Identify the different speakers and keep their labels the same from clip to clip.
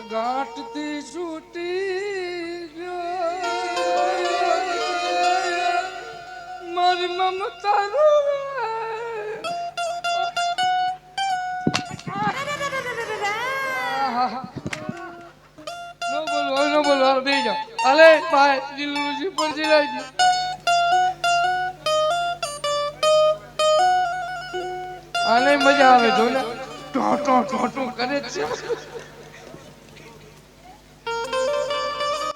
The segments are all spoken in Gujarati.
Speaker 1: ગાંઠથી છૂટી મારી મમતા નો બોલો બે જાઓ અલે ભાઈ દિલરુજી પર જીરાઈ આને મજા આવે જો ને ટોટો ટોટો કરે છે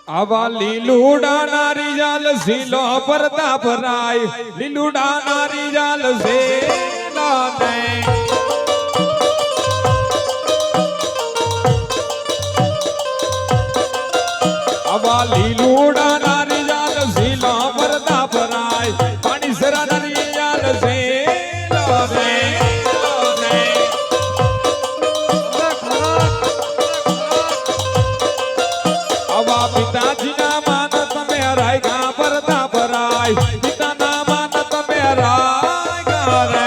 Speaker 2: આવા લીલુડા નારી જાલ સીલો પરતા ભરાય લીલુડા નારી જાલ સીલો ને આવા લીલુડા નારી જાલ સીલો પરતા ભરાય પાણી સરા નારી જાલ સીલો ને પિતાજી ના માન તમે હરાય ગા પરતા ભરાય પિતા ના માન તમે હરાય ગા રે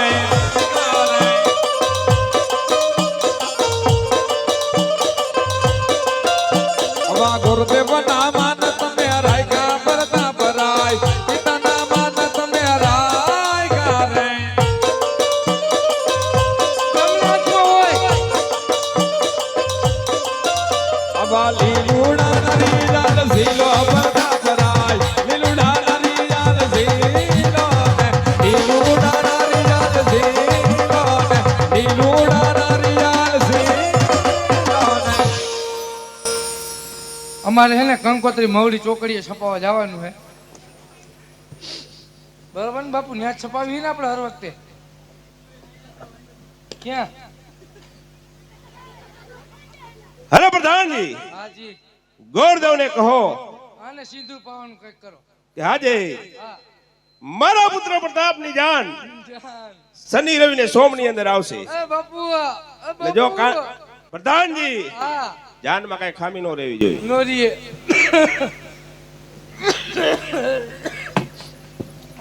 Speaker 2: અવા ગુરુદેવ ના માન તમે હરાય ગા પરતા ભરાય પિતા ના માન તમે હરાય ગા રે અવા લીલુડા ઝીલો પરતા ભરાય લીલુડા નારી જાલ ઝીલો ને લીલુડા નારી જાલ ઝીલો ને લીલુડા નારી જાલ ઝીલો ને
Speaker 1: અમારે હે ને કંકોત્રી મવડી ચોકડીએ છપાવવા જવાનું હે બરાબર ને બાપુ ન્યા છપાવી ને આપણે હર વખતે ક્યાં
Speaker 3: હેલો પ્રધાનજી
Speaker 1: હાજી
Speaker 3: ગોરદેવ ને કહો
Speaker 1: આને સિંદૂર પાવાનું કઈક કરો
Speaker 3: કે હાજે
Speaker 1: હા
Speaker 3: મારા પુત્ર પ્રતાપ ની જાન
Speaker 1: જાન
Speaker 3: શનિ રવિ ને સોમ ની અંદર આવશે
Speaker 1: એ બાપુ
Speaker 3: ને જો પ્રધાનજી
Speaker 1: હા
Speaker 3: જાન માં કઈ ખામી નો રહેવી જોઈએ
Speaker 1: નોરીએ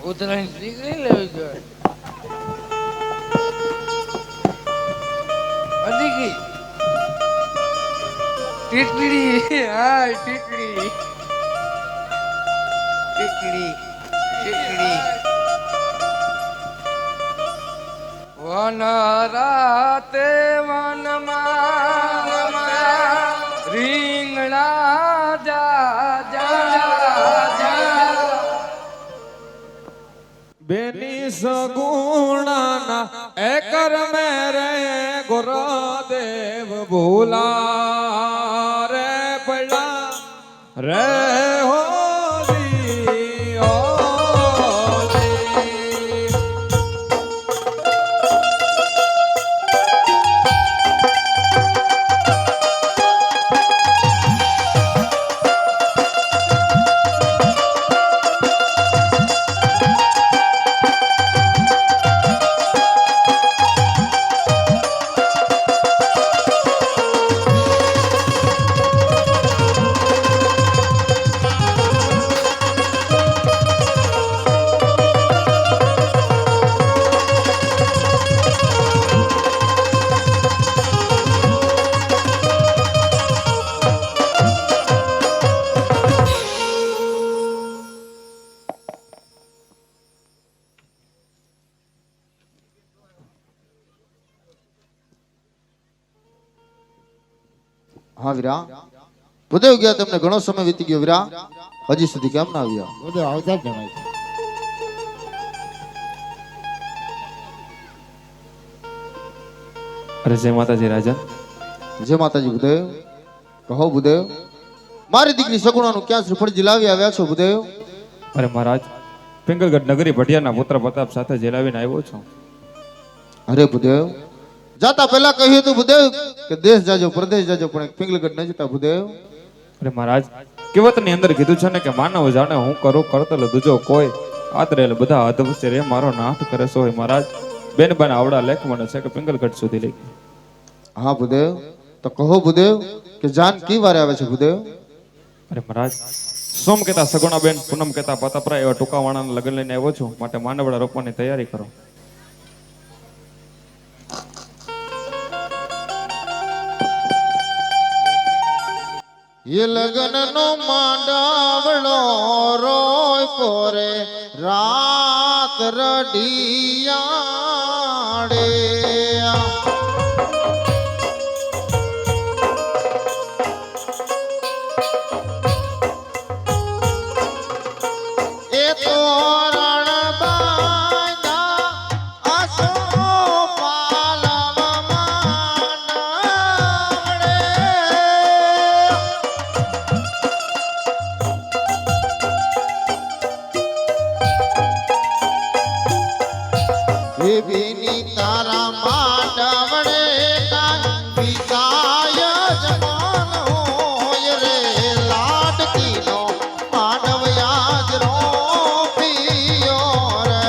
Speaker 1: ઉતરાઈ દીકરી લેવી જોઈએ અડીકી ટીકડી હાય ટીકડી ટીકડી ટીકડી વન રાતે વનમાં રીંગણા જા જા
Speaker 2: બેની સગુણાના એકર મેરે ગુરુદેવ ભૂલા રે પડા રે હોલી હોલી
Speaker 4: હા વીરા ભૂદેવ ગયા તમને ઘણો સમય વીતી ગયો વીરા હજી સુધી કેમ ના આવ્યા
Speaker 5: ભૂદેવ આવતા જ જણાય છે
Speaker 2: અરે જય માતાજી રાજા
Speaker 4: જય માતાજી ભૂદેવ કહો ભૂદેવ મારી દીકરી સગુણાનું ક્યાં શ્રીફળજી લાવી આવ્યા છો ભૂદેવ
Speaker 2: અરે મહારાજ પિંગલગઢ નગરી ભટિયાના પુત્ર પ્રતાપ સાથે જેલાવીને આવ્યો છું
Speaker 4: અરે ભૂદેવ જાતા પહેલા કહ્યું હતું ભૂદેવ કે દેશ જાજો પ્રદેશ જાજો પણ પિંગલગઢ ન જતા ભૂદેવ
Speaker 2: અરે મહારાજ કહેવતની અંદર કીધું છે ને કે માનવ જાણે હું કરું કરતલ દુજો કોઈ આતરેલ બધા અધવચ્ચે રે મારો નાથ કરે સોય મહારાજ બેન બન આવડા લેખ મને છે કે પિંગલગઢ સુધી લઈ
Speaker 4: હા ભૂદેવ તો કહો ભૂદેવ કે જાન કી વારે આવે છે ભૂદેવ
Speaker 2: અરે મહારાજ સોમ કહેતા સગુણાબેન પૂનમ કહેતા પતાપરા એવા ટૂંકાવાળાના લગ્ન લઈને આવ્યો છું માટે માનવડા રોપવાની તૈયારી કરો
Speaker 4: એ લગ્નનો માંડવડો રોય પોરે રાત રઢિયાડે એ તોરણ બાંધા આસો પાલવ માંડવડે બેની તારા માંડવડે પિતાય જમાન હોય રે લાડકીનો માંડવ યાદ રો પિયો રે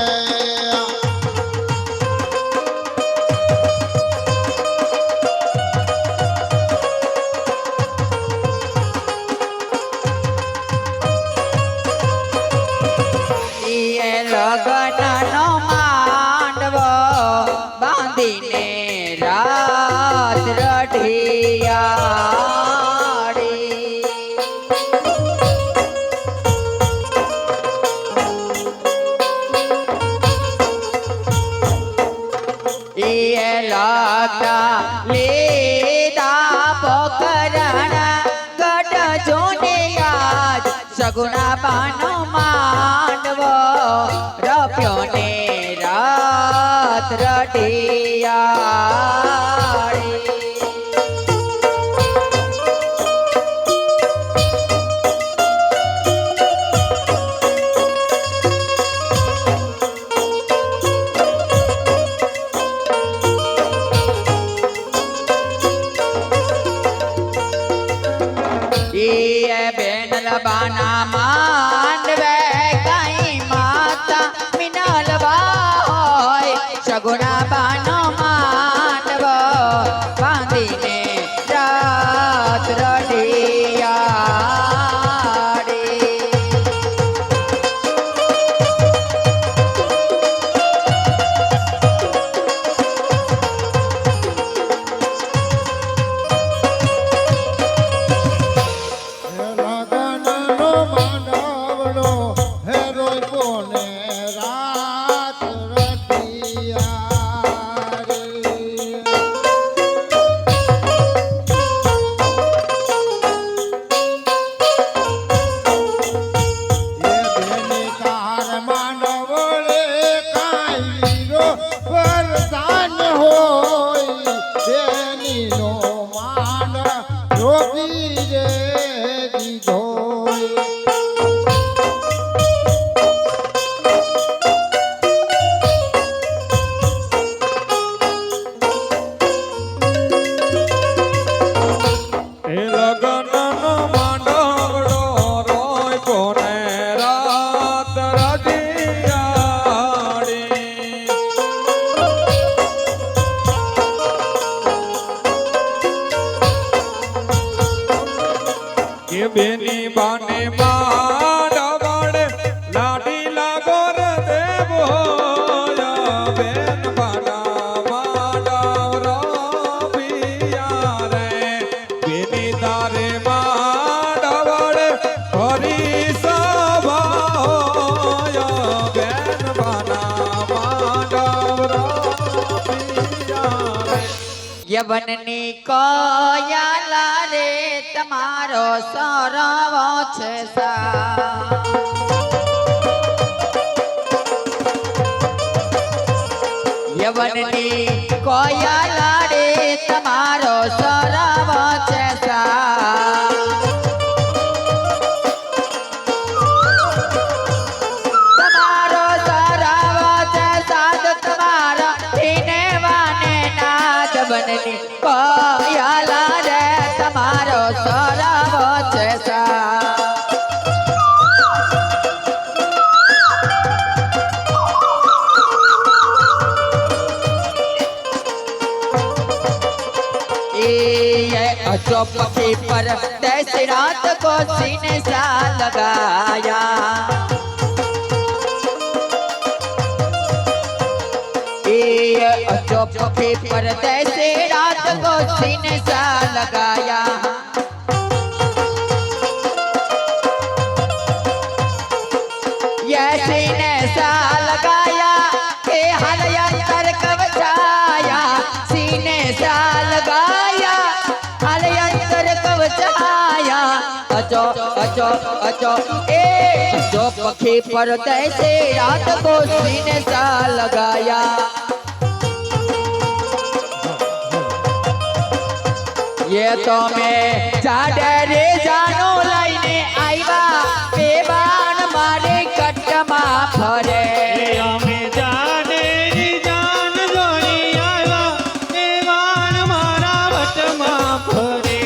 Speaker 5: એ લગનનો માંડવો બાંધીને રાત રઢિયાળી એ લાગતા લીધા પોકરણ ગઢ જોને યાદ સગુણા બાનો માંડવો રપ્યો ને રાત રઢિયાળી બેનલ બાના માંડવે કઈ માતા મિનલવા હોય સગુણા બાનો માંડવો બાંધીને રાત રઢિયાળી
Speaker 4: લગનનો માંડવડો હે રોય પોને રાત રઢિયાળી એ બેની તાર માંડવડે કાઈ વીરો વરદાન હોય બેનીનો માંડ રોપી રે દીધો
Speaker 2: એ લગનનો માંડવડો રોય કોને રાત રઢિયાળી કે બેની બાને માંડવડે લાડી લાગો રે દેવો બેન બાના માંડવ રોપિયા રે બેની તારે માંડવડે હરી સભા હોય બેન બાના માંડવ રોપિયા રે
Speaker 5: યવનની કોયાલા રે તમારો સરવો છે સા યવનની કોયાલા રે તમારો સરવો છે સા તમારો સરવો છે સાદ તમારા ધીને વાને નાદ બનની કોયાલા રે તમારો સરવો છે સા चौपटी पर तैसी रात को सीने सा लगाया चौपटी पर तैसी रात को सीने सा लगाया कैसी ने सा लगाया के हर अंतर कवचाया सीने सा लगाया हर अंतर कवचाया अचो अचो अचो ए जो पक्षी परदेसी रात को सीने सा लगाया ये तो मैं जाडरे जानो लईने आईवा बेबान मारे कटमा फरे
Speaker 6: અમે જાડેરી જાન જોડી આવ્યા દેવાન મારા વટમાં ફરે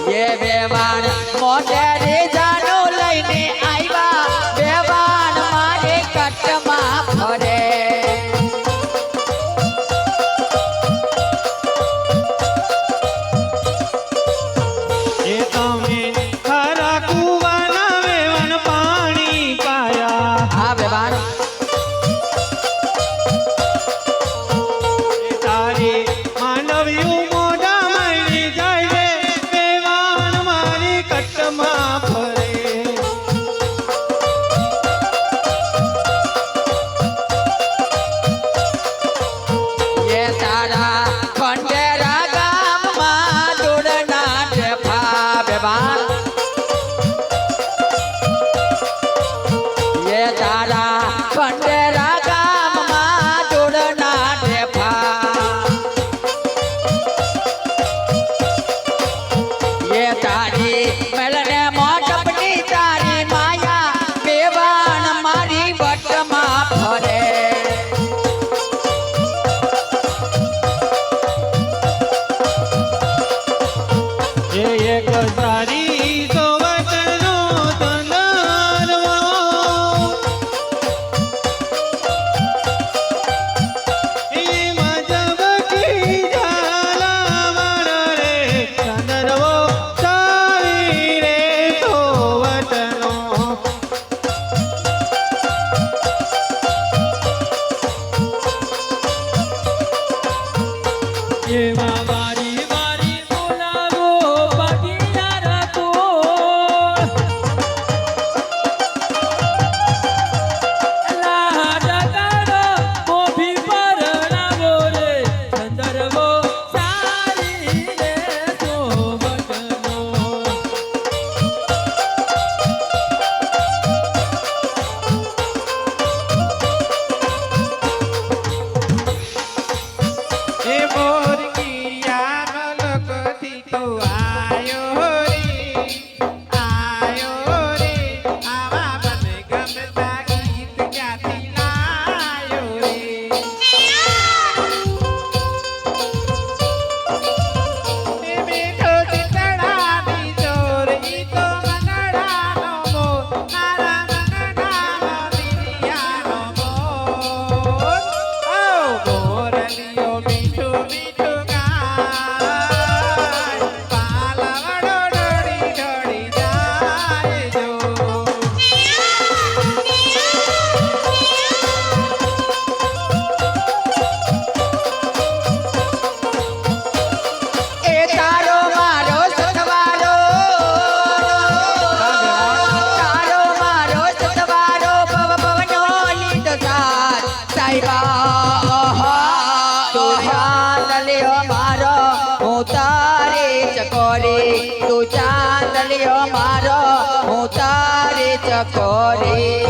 Speaker 5: ये बेबान मोटेरे जानो लईने आईवा बेबान मारे कटमा फरे
Speaker 6: એ તમે ખરા કુવાના વેવણ પાણી પાયા
Speaker 5: हाँ बेबान
Speaker 6: એ તારી માંડવ્યું મોઢા મળી જાય રે દેવાન મારી કટમાં ફરે
Speaker 5: ये तारा खंडेरा गाम मा जोड़ना ढेफा बेबान ये तारा खंडेरा गाम मा जोड़ना ढेफा ये तारी मेलने मोटपनी तारी माया बेवान मारी वटमा फरे
Speaker 6: એ એક સારી સોવટનો તંદારવો એમાં જબકી ઝાલા મારા રે ચંદરવો સારી રે સોવટનો એમાં મારી મારી બોલાવો પગીના રકો લાડકારો મોભી પરણાવો રે ચંદરવો સારી રે સોવટનો એ મોર ગિરિયા મલકથી તો આયો રે આવા મને ગમતા ગીત ક્યાંથી લાયો રે એ મીઠો ચિતડાની ચોર ઈ તો મનડાનો મોર મારા મનડાનો ગિરિયાનો મોર ઓ મોરલીઓ મીઠું મીઠું ગાય પાલવડો ડોળી ડોળી જાય જો
Speaker 5: એ તારો મારો સતવારો તારો મારો સતવારો ભવ ભવનો લીધો સાથ સાહેબા તું ચાંદ લ્યો મારો હું તારી ચકોરી તું ચાંદ લ્યો મારો હું તારી ચકોરી